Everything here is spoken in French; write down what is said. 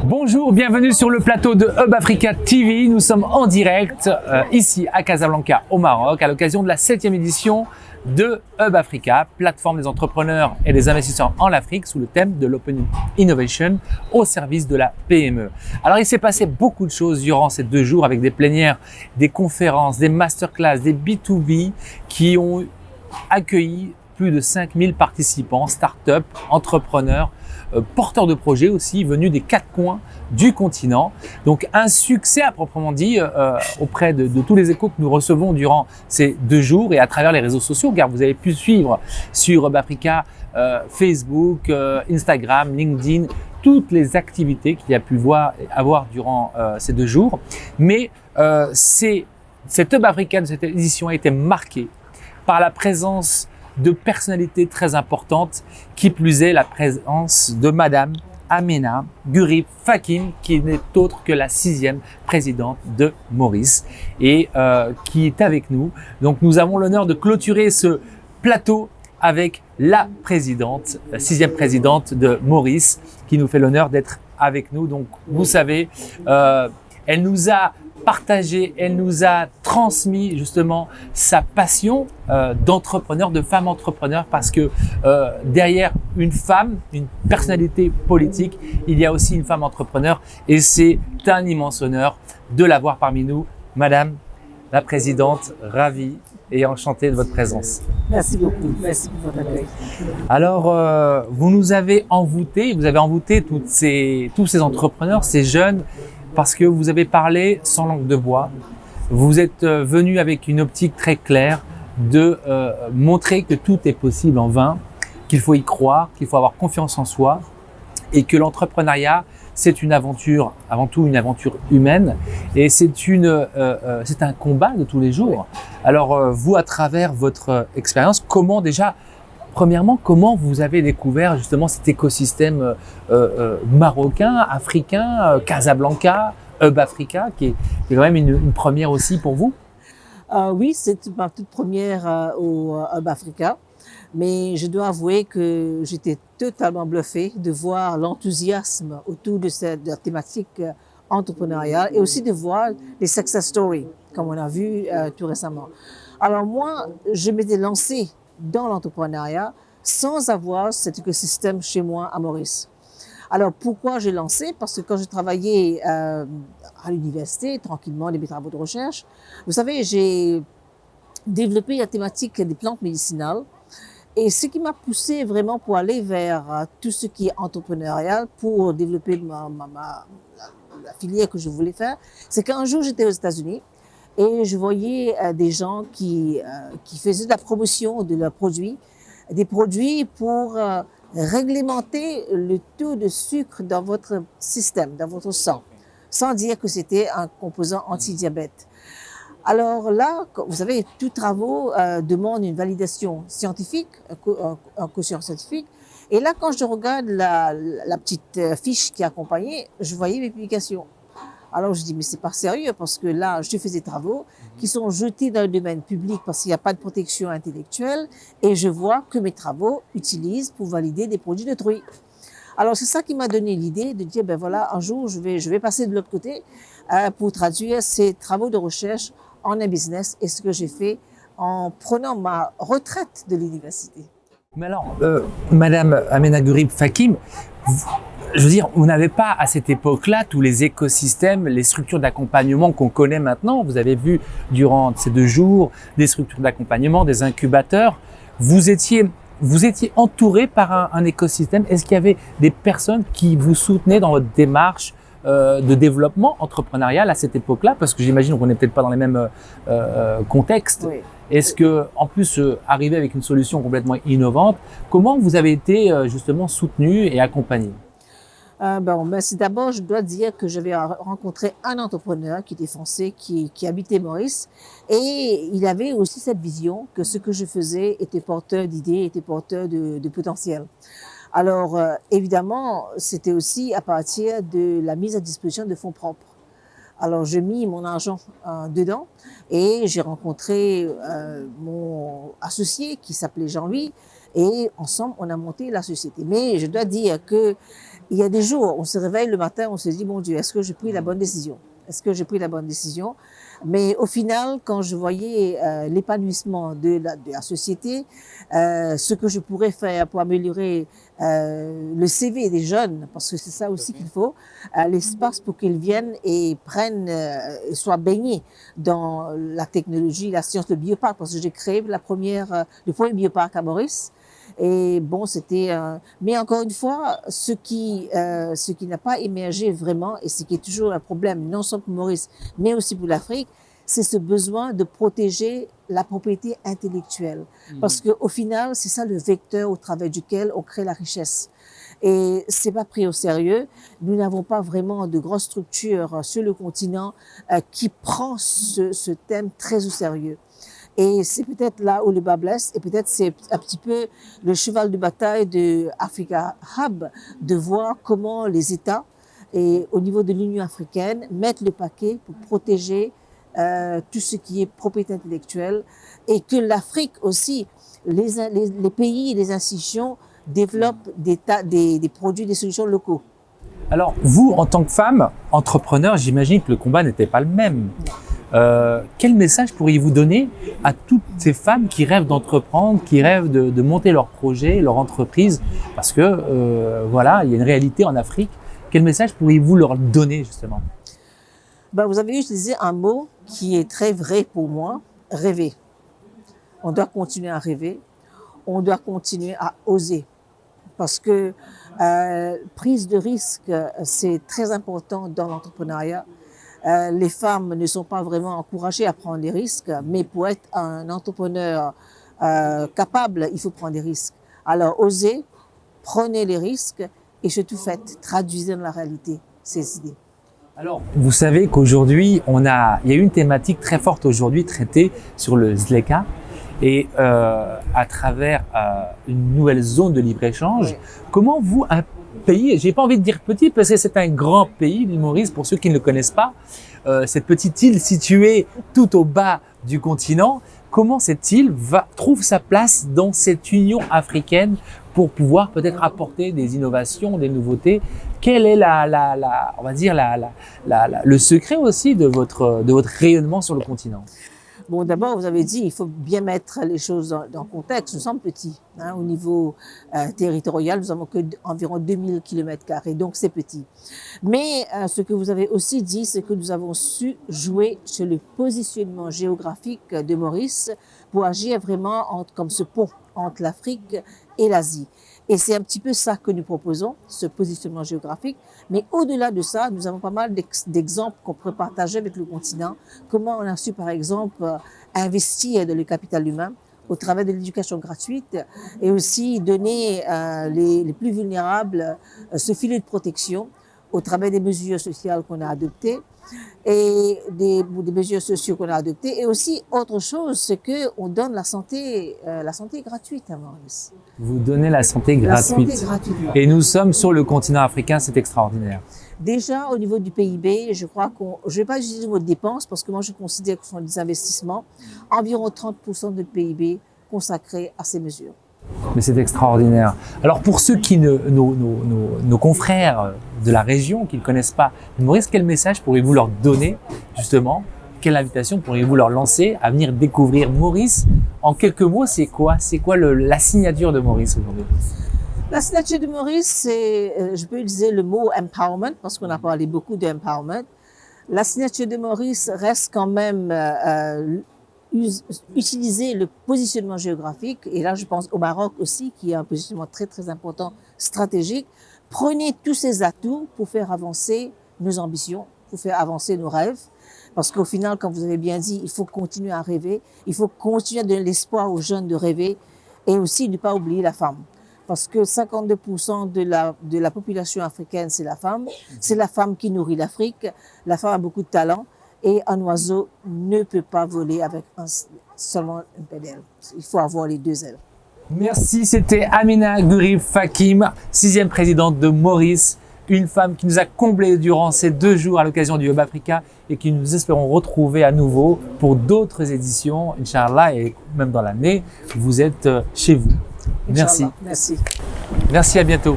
Bonjour, bienvenue sur le plateau de Hub Africa TV. Nous sommes en direct ici à Casablanca au Maroc à l'occasion de la 7e édition de Hub Africa, plateforme des entrepreneurs et des investisseurs en Afrique sous le thème de l'Open Innovation au service de la PME. Alors il s'est passé beaucoup de choses durant ces 2 jours avec des plénières, des conférences, des masterclass, des B2B qui ont accueilli plus de 5000 participants, start-up, entrepreneurs, porteurs de projets aussi, venus des 4 coins du continent. Donc un succès à proprement dit auprès de tous les échos que nous recevons durant ces 2 jours et à travers les réseaux sociaux, car vous avez pu suivre sur Hub Africa, Facebook, Instagram, LinkedIn, toutes les activités qu'il y a pu avoir durant ces 2 jours. Mais cette Hub Africa, cette édition a été marquée par la présence de personnalités très importantes, qui plus est la présence de Madame Amena Gurib Fakim, qui n'est autre que la 6e présidente de Maurice et qui est avec nous. Donc nous avons l'honneur de clôturer ce plateau avec la présidente, la 6e présidente de Maurice, qui nous fait l'honneur d'être avec nous. Donc vous savez, elle nous a partagé, elle nous a transmis justement sa passion d'entrepreneur, de femme entrepreneur, parce que derrière une femme, une personnalité politique, il y a aussi une femme entrepreneur et c'est un immense honneur de l'avoir parmi nous. Madame la présidente, ravie et enchantée de votre présence. Merci beaucoup, merci pour votre accueil. Alors, vous nous avez envoûté, vous avez envoûté tous ces entrepreneurs, ces jeunes, parce que vous avez parlé sans langue de bois. Vous êtes venu avec une optique très claire de montrer que tout est possible en vain, qu'il faut y croire, qu'il faut avoir confiance en soi et que l'entrepreneuriat, c'est une aventure, avant tout une aventure humaine et c'est un combat de tous les jours. Alors vous, à travers votre expérience, premièrement, comment vous avez découvert justement cet écosystème marocain, africain, Casablanca, Hub Africa, qui est quand même une première aussi pour vous? Oui, c'est ma toute première au Hub Africa, mais je dois avouer que j'étais totalement bluffée de voir l'enthousiasme autour de la thématique entrepreneuriale et aussi de voir les success stories, comme on a vu tout récemment. Alors moi, je m'étais lancée dans l'entrepreneuriat sans avoir cet écosystème chez moi à Maurice. Alors pourquoi j'ai lancé? Parce que quand je travaillais à l'université, tranquillement, mes travaux de recherche, vous savez, j'ai développé la thématique des plantes médicinales et ce qui m'a poussé vraiment pour aller vers tout ce qui est entrepreneurial, pour développer la filière que je voulais faire, c'est qu'un jour j'étais aux États-Unis et je voyais des gens qui faisaient de la promotion de leurs produits, des produits pour réglementer le taux de sucre dans votre système, dans votre sang, sans dire que c'était un composant anti-diabète. Alors là, vous savez, tous travaux demandent une validation scientifique, un quotient scientifique. Et là, quand je regarde la petite fiche qui accompagnait, je voyais mes publications. Alors je dis, mais c'est pas sérieux, parce que là, je fais des travaux qui sont jetés dans le domaine public parce qu'il n'y a pas de protection intellectuelle et je vois que mes travaux utilisent pour valider des produits d'autrui. Alors c'est ça qui m'a donné l'idée de dire, ben voilà, un jour je vais passer de l'autre côté pour traduire ces travaux de recherche en un business, et ce que j'ai fait en prenant ma retraite de l'université. Mais alors, Madame Amena Gurib Fakim, je veux dire, vous n'avez pas à cette époque-là tous les écosystèmes, les structures d'accompagnement qu'on connaît maintenant. Vous avez vu durant ces 2 jours des structures d'accompagnement, des incubateurs. Vous étiez entouré par un écosystème. Est-ce qu'il y avait des personnes qui vous soutenaient dans votre démarche de développement entrepreneurial à cette époque-là? Parce que j'imagine qu'on n'est peut-être pas dans les mêmes contextes. Oui. Est-ce que, en plus, arriver avec une solution complètement innovante, comment vous avez été justement soutenu et accompagné? C'est d'abord, je dois dire que j'avais rencontré un entrepreneur qui était français, qui habitait Maurice, et il avait aussi cette vision que ce que je faisais était porteur d'idées, était porteur de potentiel. Alors, évidemment, c'était aussi à partir de la mise à disposition de fonds propres. Alors, j'ai mis mon argent dedans et j'ai rencontré mon associé qui s'appelait Jean-Louis, et ensemble, on a monté la société. Mais je dois dire que Il y a des jours, on se réveille le matin, on se dit, mon Dieu, est-ce que j'ai pris la bonne décision? Est-ce que j'ai pris la bonne décision? Mais au final, quand je voyais l'épanouissement de la société, ce que je pourrais faire pour améliorer le CV des jeunes, parce que c'est ça aussi qu'il faut, l'espace pour qu'ils viennent et prennent, et soient baignés dans la technologie, la science, le bioparc, parce que j'ai créé le premier bioparc à Maurice. Et bon, c'était. Mais encore une fois, ce qui n'a pas émergé vraiment, et ce qui est toujours un problème, non seulement pour Maurice, mais aussi pour l'Afrique, c'est ce besoin de protéger la propriété intellectuelle. Parce qu'au final, c'est ça le vecteur au travers duquel on crée la richesse. Et c'est pas pris au sérieux. Nous n'avons pas vraiment de grosses structures sur le continent qui prend ce thème très au sérieux. Et c'est peut-être là où le bas blesse, et peut-être c'est un petit peu le cheval de bataille de Africa Hub, de voir comment les États, et au niveau de l'Union africaine, mettent le paquet pour protéger tout ce qui est propriété intellectuelle, et que l'Afrique aussi, les pays et les institutions développent des produits, des solutions locaux. Alors, vous, en tant que femme, entrepreneur, j'imagine que le combat n'était pas le même. Quel message pourriez-vous donner à toutes ces femmes qui rêvent d'entreprendre, qui rêvent de monter leur projet, leur entreprise? Parce que voilà, il y a une réalité en Afrique. Quel message pourriez-vous leur donner justement? Vous avez utilisé un mot qui est très vrai pour moi, rêver. On doit continuer à rêver, on doit continuer à oser. Parce que prise de risque, c'est très important dans l'entrepreneuriat. Les femmes ne sont pas vraiment encouragées à prendre des risques, mais pour être un entrepreneur capable, il faut prendre des risques. Alors, osez, prenez les risques et surtout traduisez dans la réalité ces idées. Alors, vous savez qu'aujourd'hui, il y a eu une thématique très forte aujourd'hui traitée sur le ZLECA et à travers une nouvelle zone de libre-échange. Oui. Comment vous, un pays, j'ai pas envie de dire petit parce que c'est un grand pays, l'île Maurice, pour ceux qui ne le connaissent pas, cette petite île située tout au bas du continent, comment cette île trouve sa place dans cette Union africaine pour pouvoir peut-être apporter des innovations, des nouveautés? Quel est on va dire le secret aussi de votre rayonnement sur le continent? Bon, d'abord, vous avez dit, il faut bien mettre les choses dans le contexte. Nous sommes petits. Au niveau territorial, nous avons environ 2000 km², donc c'est petit. Mais ce que vous avez aussi dit, c'est que nous avons su jouer sur le positionnement géographique de Maurice pour agir vraiment comme ce pont entre l'Afrique et l'Asie. Et c'est un petit peu ça que nous proposons, ce positionnement géographique. Mais au-delà de ça, nous avons pas mal d'exemples qu'on pourrait partager avec le continent. Comment on a su, par exemple, investir dans le capital humain au travers de l'éducation gratuite et aussi donner les plus vulnérables ce filet de protection au travers des mesures sociales qu'on a adoptées et des mesures sociales qu'on a adoptées. Et aussi, autre chose, c'est qu'on donne la santé gratuite à Maurice. Vous donnez la santé gratuite. La santé gratuite. Et nous sommes sur le continent africain, c'est extraordinaire. Déjà, au niveau du PIB, je crois je ne vais pas utiliser le mot dépenses parce que moi, je considère que ce sont des investissements, environ 30% de PIB consacrés à ces mesures. Mais c'est extraordinaire. Alors pour ceux qui nos confrères de la région qui ne connaissent pas Maurice, quel message pourriez-vous leur donner justement? Quelle invitation pourriez-vous leur lancer à venir découvrir Maurice? En quelques mots, c'est quoi la signature de Maurice aujourd'hui? La signature de Maurice, c'est, je peux utiliser le mot empowerment parce qu'on a parlé beaucoup d'empowerment. La signature de Maurice reste quand même utiliser le positionnement géographique, et là je pense au Maroc aussi, qui est un positionnement très très important, stratégique. Prenez tous ces atouts pour faire avancer nos ambitions, pour faire avancer nos rêves, parce qu'au final, comme vous avez bien dit, il faut continuer à rêver, il faut continuer à donner l'espoir aux jeunes de rêver, et aussi ne pas oublier la femme. Parce que 52% de la population africaine, c'est la femme. C'est la femme qui nourrit l'Afrique. La femme a beaucoup de talent. Et un oiseau ne peut pas voler avec seulement une pédale. Il faut avoir les deux ailes. Merci, c'était Amina Gurib Fakim, 6e présidente de Maurice, une femme qui nous a comblés durant ces 2 jours à l'occasion du Hub Africa et qui nous espérons retrouver à nouveau pour d'autres éditions, Inch'Allah, et même dans l'année, vous êtes chez vous. Merci. Merci. Merci, à bientôt.